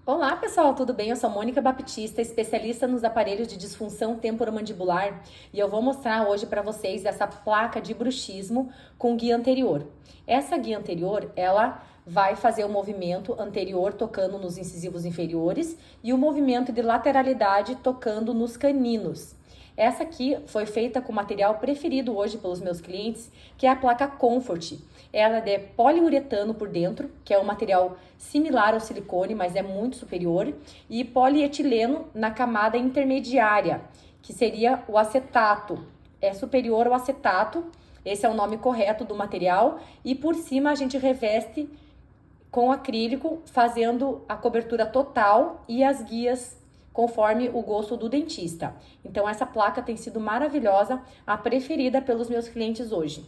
Olá pessoal, tudo bem? Eu sou Mônica Baptista, especialista nos aparelhos de disfunção temporomandibular e eu vou mostrar hoje para vocês essa placa de bruxismo com guia anterior. Essa guia anterior, ela vai fazer o movimento anterior tocando nos incisivos inferiores e o movimento de lateralidade tocando nos caninos. Essa aqui foi feita com o material preferido hoje pelos meus clientes, que é a placa Comfort. Ela é de poliuretano por dentro, que é um material similar ao silicone, mas é muito superior, e polietileno na camada intermediária, que seria o acetato. É superior ao acetato, esse é o nome correto do material, e por cima a gente reveste com acrílico, fazendo a cobertura total e as guias conforme o gosto do dentista. Então essa placa tem sido maravilhosa, a preferida pelos meus clientes hoje.